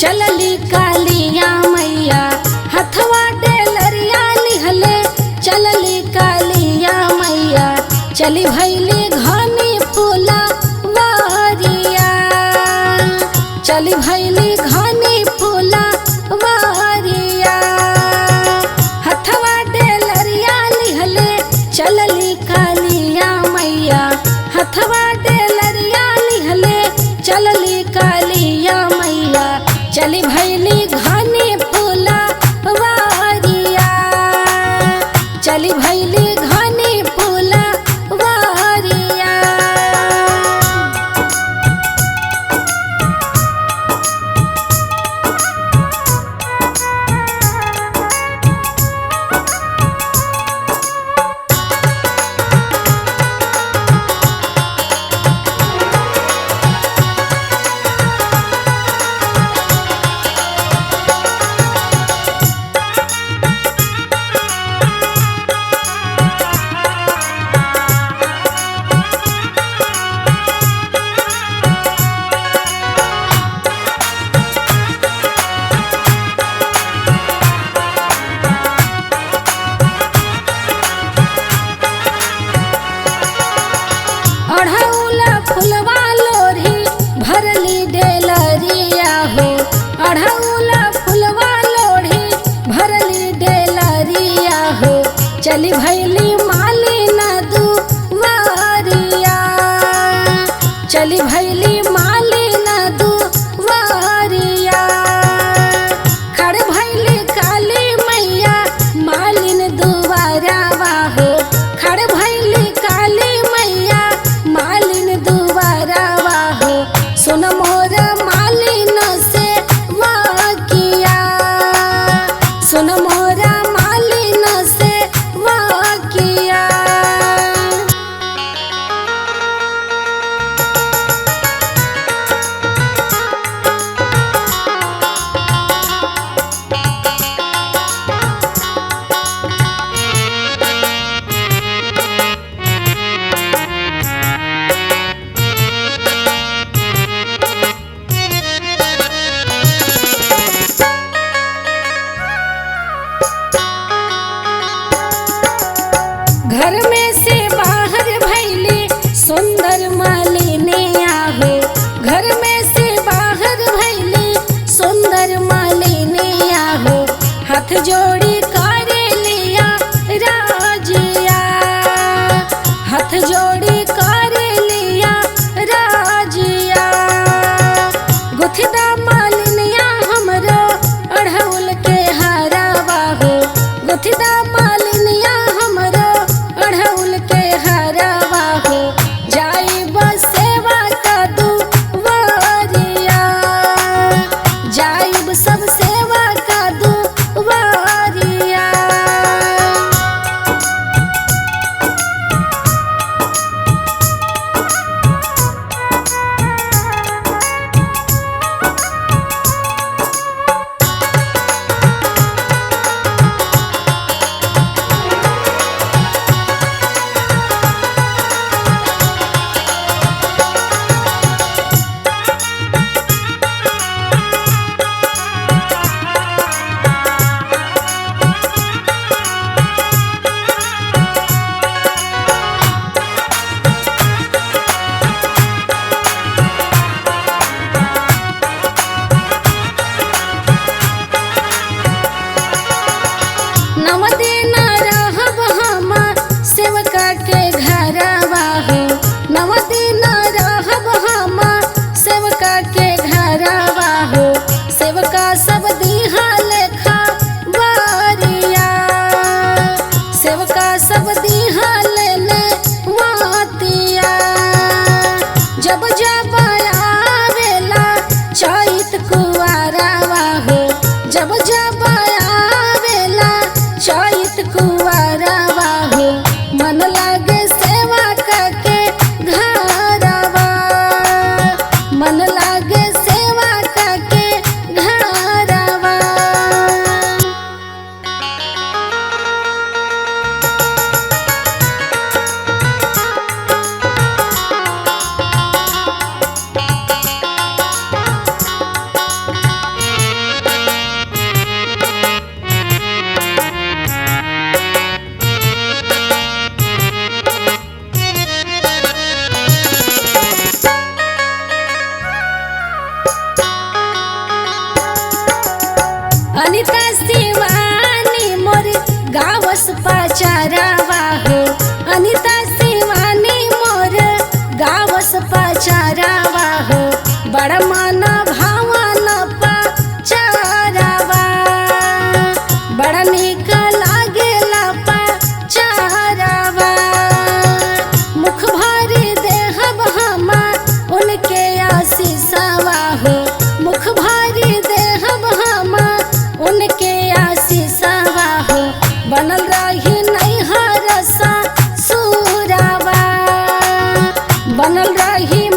चलली कालिया मैया हथवा डेलरिया लिहले। चलली कालिया मैया चली भैली घनी फूला वारिया। चली भैली घनी फूला वारिया। हथवा डेलरिया लिहले चलली कालिया मैया। हथवा डेलरिया लिहले चलली कालिया मैया। चली भैली घनी फूला वारिया। चली भैली घनी फूला वारिया। अढ़ौला फुलवा लोरी भरली डेलरिया हो। अढ़ौला फुलवा लोरी भरली डेलरिया हो। चली भैली मालिन दुआरिया। चली भैली मालिन दुआरिया। खड़ भैली काली मैया मालिन दुआरवा हो। खड़ भैली काली मैया मालिन दुआरवा हो। सुन मोर मालिन से वाकिया। सुन मोर मालिन से वाकिया। घर में से बाहर भैली सुंदर मालिनिया हो। घर में से बाहर भैली सुंदर मालिनिया हो। हाथ जोड़ी करे लिया राजिया। हाथ जोड़ी करे लिया राजिया। गुथदा मालिनिया हमरो अढ़ौल के हरावा हो। गुथदा मालिनिया हमरो अढ़ौल के हरावा हो। जाइब सेवा का दुआरिया। जाइब सब सेवा का दुआरिया। नव दिन रहब हम सेवका के घरवा हो। नव दिन रहब हम सेवका के घरवा हो। सेवका सब दिहा लेखा वारिया। सेवका सब दिहा लेले वातिया। जब जब आवेला चैत कुआरवा हो। जब जब आवेला चैत कुआरवा हो। मन लागे सेवा के घरवा। मन लागे सेवा अनिता शिवानी मोर गावस पचारावा हो अनिता शिवानी मोर गावस पचारावा हो बड़ा मन भावन पचारावा बड़ा निक लागेला पचारावा मुख भरी देहब हम उनके आशीषवा हो मुख भरी देहब हम उनके आशीषवा हो बनल रही नैहर ससुरावा बनल रही